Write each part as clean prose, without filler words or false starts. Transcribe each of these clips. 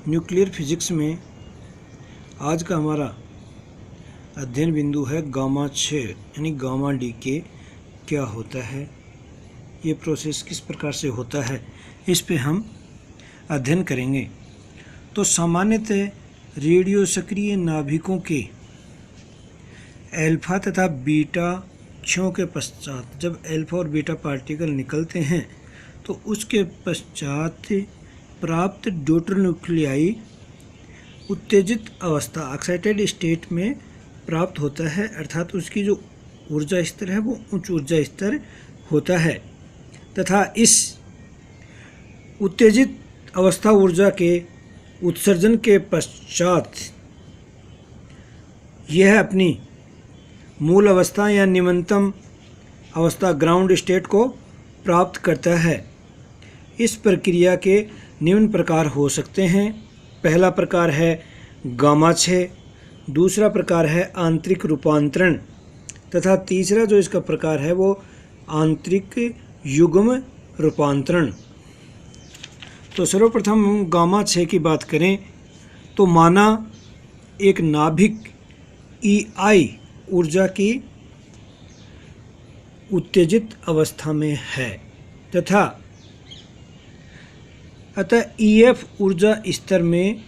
Nuclear physics में आज का हमारा अध्ययन बिंदु है गामा 6 यानी गामा डीके क्या होता है, ये प्रोसेस किस प्रकार से होता है, इस पे हम अध्ययन करेंगे। तो सामान्यतः रेडियो सक्रिय नाभिकों के अल्फा तथा बीटा कक्षों के पश्चात जब अल्फा और बीटा पार्टिकल निकलते हैं तो उसके पश्चात प्राप्त ड्यूटल न्यूक्लियाई उत्तेजित अवस्था एक्साइटेड स्टेट में प्राप्त होता है, अर्थात उसकी जो ऊर्जा स्तर है वो उच्च ऊर्जा स्तर होता है तथा इस उत्तेजित अवस्था ऊर्जा के उत्सर्जन के पश्चात यह अपनी मूल अवस्था या निम्नतम अवस्था ग्राउंड स्टेट को प्राप्त करता है। इस प्रक्रिया के निम्न प्रकार हो सकते हैं। पहला प्रकार है गामा 6, दूसरा प्रकार है आंतरिक रूपांतरण तथा तीसरा जो इसका प्रकार है वो आंतरिक युग्म रूपांतरण। तो सर्वप्रथम हम गामा 6 की बात करें तो माना एक नाभिक EI ऊर्जा की उत्तेजित अवस्था में है तथा अतः EF ऊर्जा स्तर में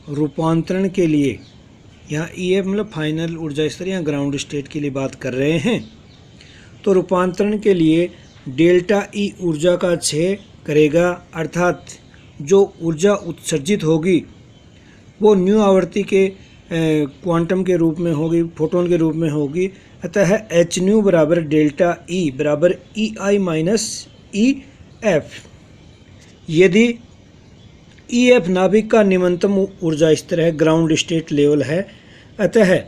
रूपांतरण के लिए, यहाँ EF मतलब फाइनल ऊर्जा स्तर या ग्राउंड स्टेट के लिए बात कर रहे हैं, तो रूपांतरण के लिए डेल्टा E ऊर्जा का क्षय करेगा, अर्थात जो ऊर्जा उत्सर्जित होगी वो न्यू आवृत्ति के क्वांटम के रूप में होगी, फोटोन के रूप में होगी। अतः एच न्यू बराबर डेल्टा E बराबर EI माइनस EF। यदि EF नाभिक का निम्नतम ऊर्जा स्तर है, ग्राउंड स्टेट लेवल है, अतः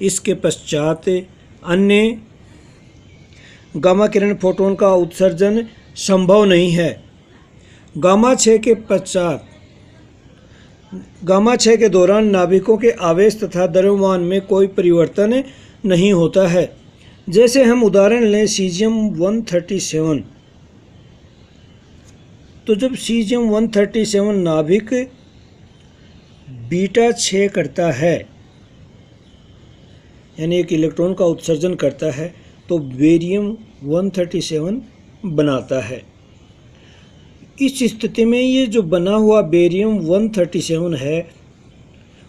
इसके पश्चात अन्य गामा किरण फोटोन का उत्सर्जन संभव नहीं है। गामा 6 के पश्चात गामा 6 के दौरान नाभिकों के आवेश तथा द्रव्यमान में कोई परिवर्तन नहीं होता है। जैसे हम उदाहरण लें सीजियम 137, तो जब सीजियम 137 नाभिक बीटा 6 करता है यानी एक इलेक्ट्रॉन का उत्सर्जन करता है तो बेरियम 137 बनाता है। इस स्थिति में ये जो बना हुआ बेरियम 137 है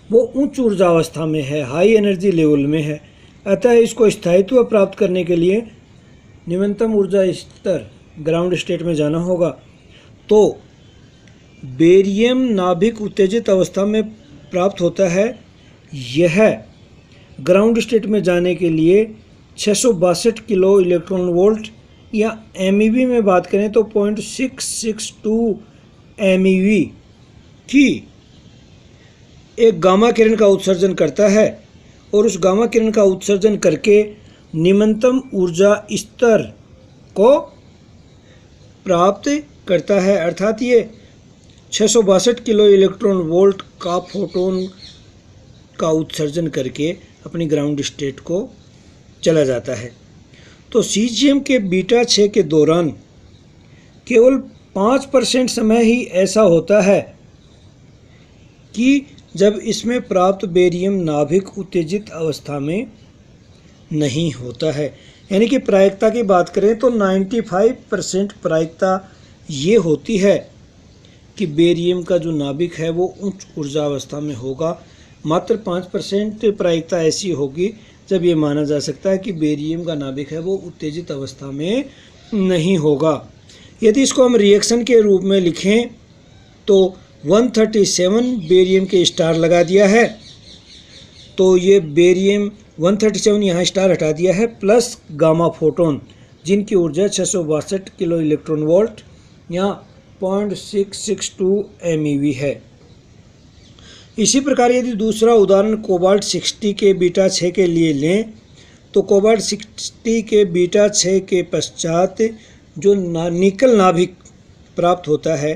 वो उच्च ऊर्जा अवस्था में है, हाई एनर्जी लेवल में है, अतः इसको स्थायित्व प्राप्त करने के लिए निम्नतम ऊर्जा स्तर ग्राउंड स्टेट में जाना होगा। तो बेरियम नाभिक उत्तेजित अवस्था में प्राप्त होता है। यह ग्राउंड स्टेट में जाने के लिए 662 किलो इलेक्ट्रॉन वोल्ट या MeV में बात करें तो 0.662 MeV की एक गामा किरण का उत्सर्जन करता है और उस गामा किरण का उत्सर्जन करके निम्नतम ऊर्जा स्तर को प्राप्त करता है, अर्थात ये 662 किलो इलेक्ट्रॉन वोल्ट का फोटोन का उत्सर्जन करके अपनी ग्राउंड स्टेट को चला जाता है। तो सीजियम के बीटा 6 के दौरान केवल 5% समय ही ऐसा होता है कि जब इसमें प्राप्त बेरियम नाभिक उत्तेजित अवस्था में नहीं होता है। यानी कि प्रायिकता की बात करें तो 95% प्रायिकता ये होती है कि बेरियम का जो नाभिक है वो उच्च ऊर्जा अवस्था में होगा। मात्र 5% प्रायिकता ऐसी होगी जब ये माना जा सकता है कि बेरियम का नाभिक है वो उत्तेजित अवस्था में नहीं होगा। यदि इसको हम रिएक्शन के रूप में लिखें तो 137 बेरियम के स्टार लगा दिया है, तो ये बेरियम 137 यहाँ स्टार हटा दिया है, प्लस गामा फोटोन जिनकी ऊर्जा 662 किलो इलेक्ट्रॉन वोल्ट या 0.662 MeV है। इसी प्रकार यदि दूसरा उदाहरण कोबाल्ट 60 के बीटा 6 के लिए लें तो कोबाल्ट 60 के बीटा 6 के पश्चात जो निकल नाभिक प्राप्त होता है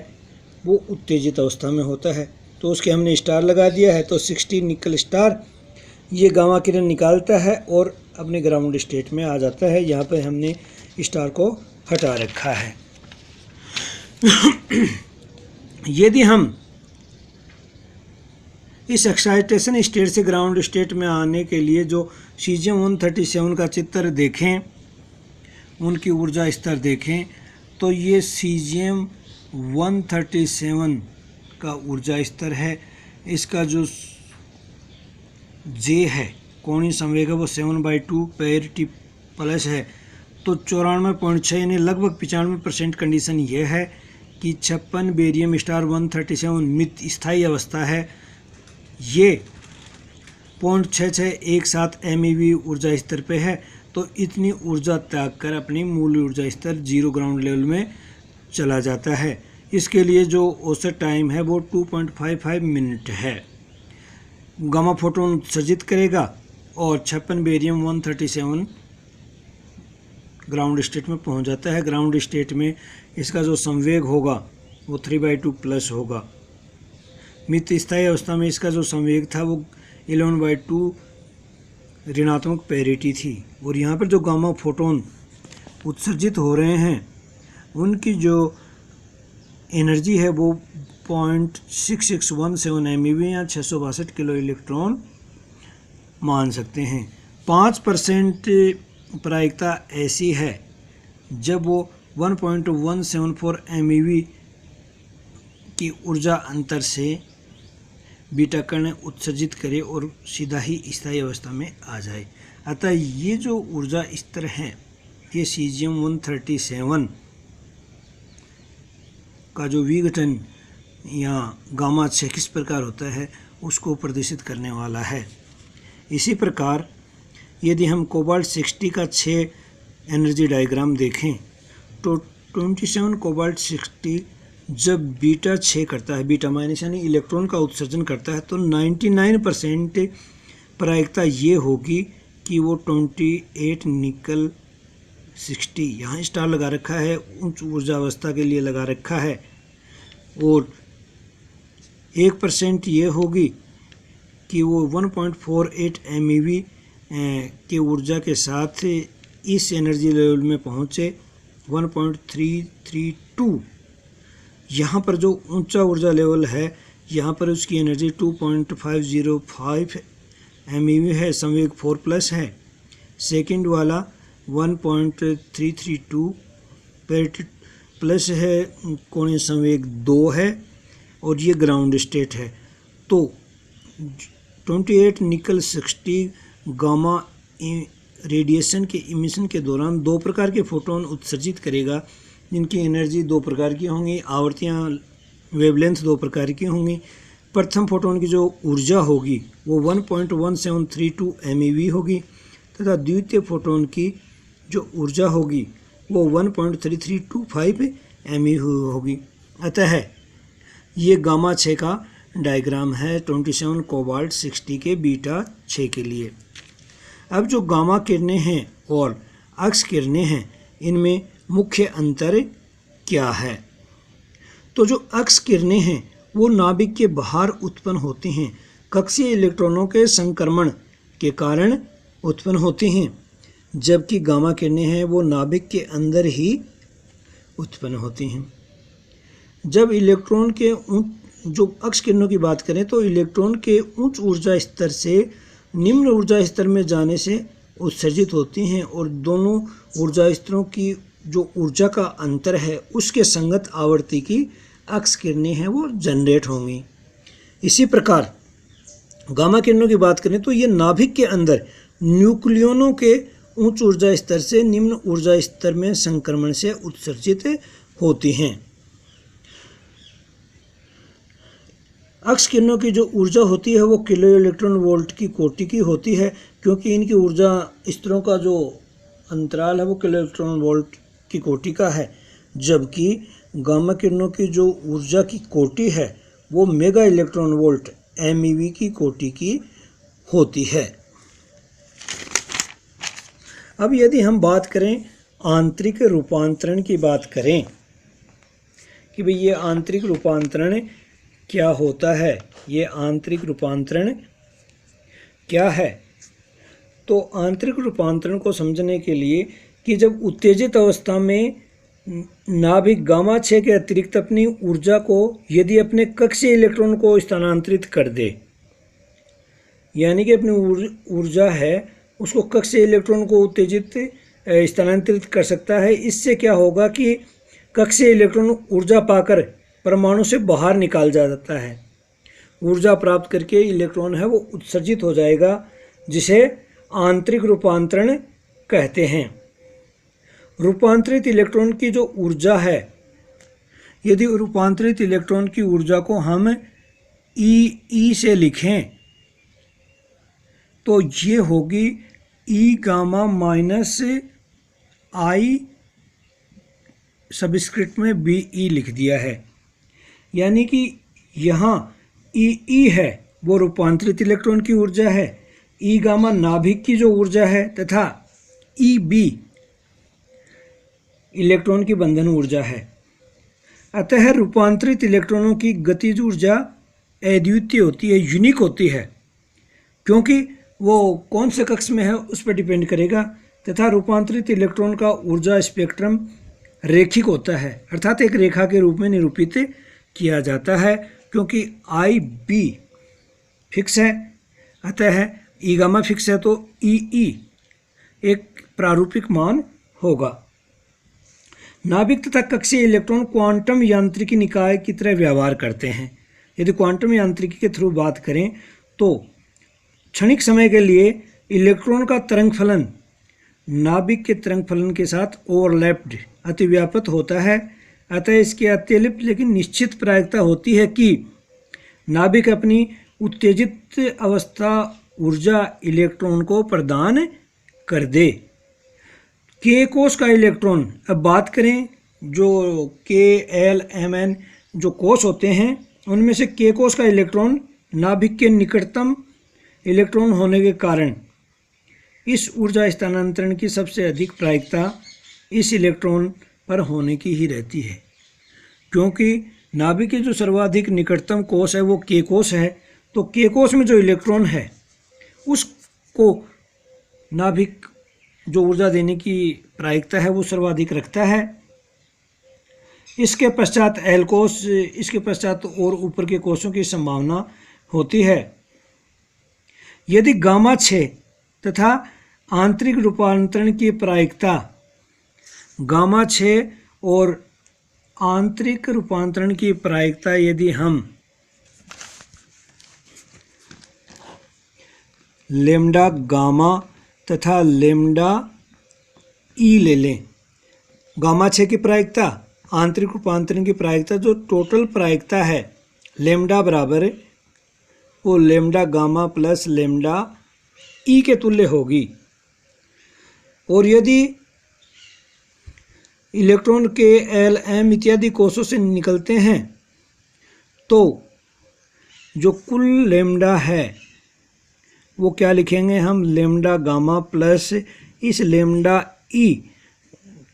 वो उत्तेजित अवस्था में होता है, तो उसके हमने स्टार लगा दिया है। तो 60 निकल स्टार ये गामा किरण निकालता है और अपने ग्राउंड स्टेट में आ जाता है। यहाँ पे हमने स्टार को हटा रखा है। यदि हम इस एक्साइटेशन स्टेट से ग्राउंड स्टेट में आने के लिए जो सीजियम 137 का चित्र देखें, उनकी ऊर्जा स्तर देखें, तो ये सीजियम 137 का ऊर्जा स्तर है। इसका जो जे है, कोणीय संवेग है, वो 7/2 पेरिटी प्लस है। तो 94.6 यानी लगभग 95% कंडीशन ये है कि 56 बेरियम स्टार 137 मित स्थायी अवस्था है। ये 0.6617 MeV ऊर्जा स्तर पे है। तो इतनी ऊर्जा त्याग कर अपनी मूल ऊर्जा स्तर 0 ग्राउंड लेवल में चला जाता है। इसके लिए जो औसत टाइम है वो 2.55 मिनट है। गामा फोटोन उत्सर्जित करेगा और 56 बेरियम 137 ग्राउंड स्टेट में पहुंच जाता है। ग्राउंड स्टेट में इसका जो संवेग होगा वो 3/2 प्लस होगा। मित स्थायी अवस्था में इसका जो संवेग था वो 11/2 ऋणात्मक पेरिटी थी। और यहाँ पर जो गामा फोटोन उत्सर्जित हो रहे हैं उनकी जो एनर्जी है वो 0.6617 MeV या 662 किलो इलेक्ट्रॉन मान सकते हैं। 5% प्रायिकता ऐसी है जब वो 1.174 MeV की ऊर्जा अंतर से बीटा कण उत्सर्जित करे और सीधा ही स्थायी अवस्था में आ जाए। अतः ये जो ऊर्जा स्तर हैं ये सीजियम 137 का जो विघटन या गामा 6 किस प्रकार होता है उसको प्रदर्शित करने वाला है। इसी प्रकार यदि हम कोबाल्ट 60 का 6 एनर्जी डायग्राम देखें तो 27 कोबाल्ट 60 जब बीटा 6 करता है, बीटा माइनस यानी इलेक्ट्रॉन का उत्सर्जन करता है, तो 99% प्रायिकता ये होगी कि वो 28 निकल 60, यहाँ स्टार लगा रखा है, उच्च ऊर्जा अवस्था के लिए लगा रखा है। और 1% ये होगी कि वो 1.48 MeV की ऊर्जा के साथ इस एनर्जी लेवल में पहुँचे 1.332। यहाँ पर जो ऊंचा ऊर्जा लेवल है यहाँ पर उसकी एनर्जी 2.505 MeV है, संवेग 4 प्लस है। सेकंड वाला 1.332 पेरिटी प्लस है, कोणीय संवेग 2 है और ये ग्राउंड स्टेट है। तो 28 निकल 60 गामा रेडिएशन के इमिशन के दौरान 2 प्रकार के फोटोन उत्सर्जित करेगा जिनकी एनर्जी 2 प्रकार की होंगी, आवर्तियाँ वेवलेंथ 2 प्रकार की होंगी। प्रथम फोटोन की जो ऊर्जा होगी वो 1.1732 MeV होगी तथा द्वितीय फोटोन की जो ऊर्जा होगी वो 1.3325 MeV होगी। अतः ये गामा 6 का डायग्राम है 27 कोबाल्ट 60 के बीटा 6 के लिए। अब जो गामा किरणें हैं और एक्स किरणें हैं इनमें मुख्य अंतर क्या है? तो जो एक्स किरणें हैं वो नाभिक के बाहर उत्पन्न होती हैं, कक्षीय इलेक्ट्रॉनों के संक्रमण के कारण उत्पन्न होती हैं, जबकि गामा किरणें हैं वो नाभिक के अंदर ही उत्पन्न होती हैं। जब इलेक्ट्रॉन के जो एक्स किरणों की बात करें तो इलेक्ट्रॉन के उच्च ऊर्जा स्तर से निम्न ऊर्जा स्तर में जाने से उत्सर्जित होती हैं और दोनों ऊर्जा स्तरों की जो ऊर्जा का अंतर है उसके संगत आवर्ती की एक्स किरणें हैं वो जनरेट होंगी। इसी प्रकार गामा किरणों की बात करें तो ये नाभिक के अंदर न्यूक्लियनों के उच्च ऊर्जा स्तर से निम्न ऊर्जा स्तर में संक्रमण से उत्सर्जित होती हैं। एक्स किरणों की जो ऊर्जा होती है वो किलो इलेक्ट्रॉन वोल्ट की कोटि की होती है, क्योंकि इनकी ऊर्जा स्तरों का जो अंतराल है वो किलो इलेक्ट्रॉन वोल्ट की कोटि का है, जबकि गामा किरणों की जो ऊर्जा की कोटि है वो मेगा इलेक्ट्रॉन वोल्ट MeV की कोटि की होती है। अब यदि हम बात करें आंतरिक रूपांतरण की बात करें कि भाई ये आंतरिक रूपांतरण क्या होता है, ये आंतरिक रूपांतरण क्या है, तो आंतरिक रूपांतरण को समझने के लिए कि जब उत्तेजित अवस्था में नाभिक गामा 6 के अतिरिक्त अपनी ऊर्जा को यदि अपने कक्षीय इलेक्ट्रॉन को स्थानांतरित कर दे यानी कि अपनी ऊर्जा है उसको कक्षीय इलेक्ट्रॉन को उत्तेजित स्थानांतरित कर सकता है। इससे क्या होगा कि कक्षीय इलेक्ट्रॉन ऊर्जा पाकर परमाणु से बाहर निकाल जाता है। ऊर्जा प्राप्त करके इलेक्ट्रॉन है वो उत्सर्जित हो जाएगा, जिसे आंतरिक रूपांतरण कहते हैं। रूपांतरित इलेक्ट्रॉन की जो ऊर्जा है, यदि रूपांतरित इलेक्ट्रॉन की ऊर्जा को हम ई से लिखें तो ये होगी ई गामा माइनस आई सबस्क्रिप्ट में बी ई लिख दिया है। यानी कि यहाँ ई है वो रूपांतरित इलेक्ट्रॉन की ऊर्जा है, ई गामा नाभिक की जो ऊर्जा है, तथा ई बी इलेक्ट्रॉन की बंधन ऊर्जा है। अतः रूपांतरित इलेक्ट्रॉनों की गतिज ऊर्जा अद्वितीय होती है, यूनिक होती है, क्योंकि वो कौन से कक्ष में है उस पर डिपेंड करेगा। तथा रूपांतरित इलेक्ट्रॉन का ऊर्जा स्पेक्ट्रम रेखिक होता है, अर्थात एक रेखा के रूप में निरूपित किया जाता है, क्योंकि आई बी फिक्स है, अतः ई गामा फिक्स है तो ई एक प्रारूपिक मान होगा। नाभिक तथा कक्षीय इलेक्ट्रॉन क्वांटम यांत्रिकी निकाय की तरह व्यवहार करते हैं। यदि क्वांटम यांत्रिकी के थ्रू बात करें तो क्षणिक समय के लिए इलेक्ट्रॉन का तरंग फलन नाभिक के तरंग फलन के साथ ओवरलैप्ड अतिव्याप्त होता है। अतः इसकी अत्यल्प लेकिन निश्चित प्रायिकता होती है कि नाभिक अपनी उत्तेजित अवस्था ऊर्जा इलेक्ट्रॉन को प्रदान कर दे। के कोष का इलेक्ट्रॉन, अब बात करें जो के एल एम एन जो कोष होते हैं उनमें से के कोष का इलेक्ट्रॉन नाभिक के निकटतम इलेक्ट्रॉन होने के कारण इस ऊर्जा स्थानांतरण की सबसे अधिक प्रायिकता इस इलेक्ट्रॉन पर होने की ही रहती है, क्योंकि नाभिक के जो सर्वाधिक निकटतम कोष है वो के कोष है। तो के कोष में जो इलेक्ट्रॉन है उसको नाभिक जो ऊर्जा देने की प्रायिकता है वो सर्वाधिक रखता है। इसके पश्चात एल कोष, इसके पश्चात और ऊपर के कोषों की संभावना होती है। यदि गामा 6 तथा आंतरिक रूपांतरण की प्रायिकता गामा 6 और आंतरिक रूपांतरण की प्रायिकता यदि हम लेम्डा गामा तथा लेम्डा ई ले लें, गामा 6 की प्रायिकता, आंतरिक रूपांतरण की प्रायिकता, जो टोटल प्रायिकता है लेम्डा बराबर वो लेम्डा गामा प्लस लेम्डा ई के तुल्य होगी। और यदि इलेक्ट्रॉन के एल एम इत्यादि कोषों से निकलते हैं तो जो कुल लेम्डा है वो क्या लिखेंगे हम, लेम्डा गामा प्लस इस लेम्डा ई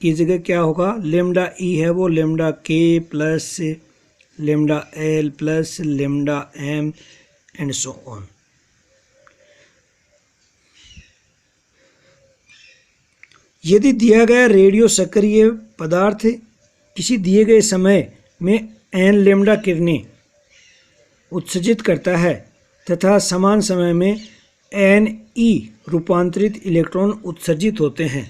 की जगह क्या होगा, लेम्डा ई है वो लेम्डा के plus lambda l plus lambda m and so on. यदि दिया गया रेडियो सक्रिय पदार्थ किसी दिए गए समय में एन लेम्डा किरणें उत्सर्जित करता है तथा समान समय में एन ई रूपांतरित इलेक्ट्रॉन उत्सर्जित होते हैं,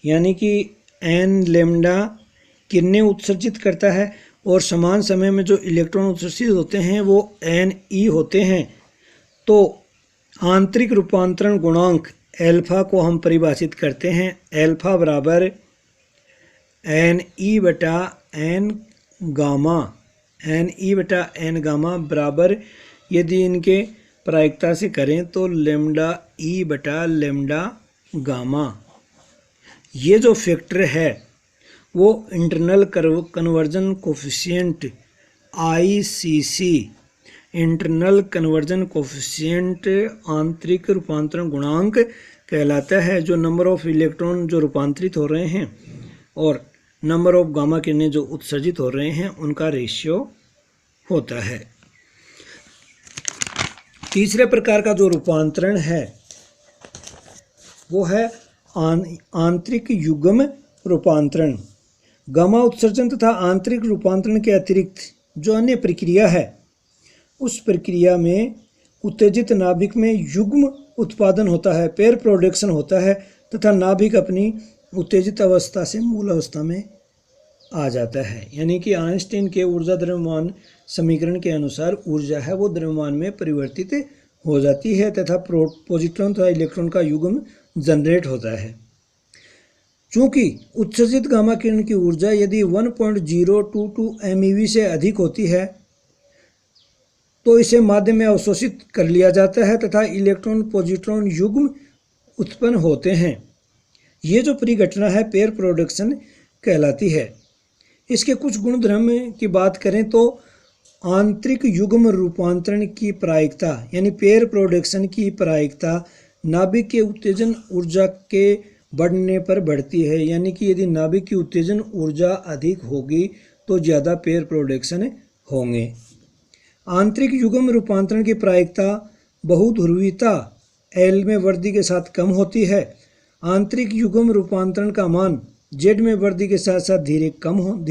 यानी कि एन लेम्डा किरणें उत्सर्जित करता है और समान समय में जो इलेक्ट्रॉन उत्सर्जित होते हैं वो एन ई होते हैं, तो आंतरिक रूपांतरण गुणांक एल्फा को हम परिभाषित करते हैं, एल्फा बराबर एन ई बटा एन गामा, एन ई बटा एन गामा बराबर यदि इनके प्रायिकता से करें तो लेम्डा ई बटा लेम्डा गामा। ये जो फैक्टर है वो internal conversion coefficient ICC, internal conversion coefficient आंतरिक रूपांतरण गुणांक कहलाता है, जो नंबर ऑफ इलेक्ट्रॉन जो रूपांतरित हो रहे हैं और नंबर ऑफ गामा किरणें जो उत्सर्जित हो रहे हैं उनका रेशियो होता है। तीसरे प्रकार का जो रूपांतरण है वो है आंतरिक युग्म रूपांतरण। गामा उत्सर्जन तथा आंतरिक रूपांतरण के अतिरिक्त जो अन्य प्रक्रिया है, उस प्रक्रिया में उत्तेजित नाभिक में युग्म उत्पादन होता है, पेयर प्रोडक्शन होता है तथा नाभिक अपनी उत्तेजित अवस्था से मूल अवस्था में आ जाता है। यानी कि आइंस्टीन के ऊर्जा द्रव्यमान समीकरण के अनुसार ऊर्जा है वो द्रव्यमान में परिवर्तित हो जाती है तथा पॉजिट्रॉन तथा इलेक्ट्रॉन का युग्म जनरेट होता है। चूँकि उत्सर्जित गामा किरण की ऊर्जा यदि 1.022 MeV से अधिक होती है तो इसे माध्यम में अवशोषित कर लिया जाता है तथा इलेक्ट्रॉन पॉजिट्रॉन युग्म उत्पन्न होते हैं। ये जो परिघटना है पेयर प्रोडक्शन कहलाती है। इसके कुछ गुणधर्म की बात करें तो आंतरिक युग्म रूपांतरण की प्रायिकता यानी पेयर प्रोडक्शन की प्रायिकता नाभिक के उत्तेजन ऊर्जा के बढ़ने पर बढ़ती है। यानी कि यदि नाभिक की उत्तेजन ऊर्जा अधिक होगी तो ज़्यादा पेयर प्रोडक्शन होंगे। आंतरिक युग्म रूपांतरण की प्रायिकता बहुध्रुवीयता L में वृद्धि के साथ कम होती है। आंतरिक युग्म रूपांतरण का मान Z में वृद्धि के साथ साथ धीरे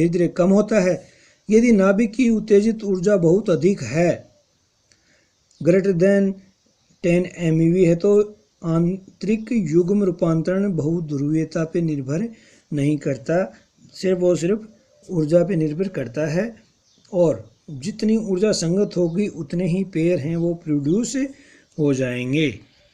धीरे कम होता है। यदि नाभिक की उत्तेजित ऊर्जा बहुत अधिक है, ग्रेटर देन 10 MeV है, तो आंतरिक युग्म रूपांतरण बहुध्रुवीयता पे निर्भर नहीं करता, सिर्फ और सिर्फ ऊर्जा पे निर्भर करता है और जितनी ऊर्जा संगत होगी उतने ही पेयर हैं वो प्रोड्यूस हो जाएंगे।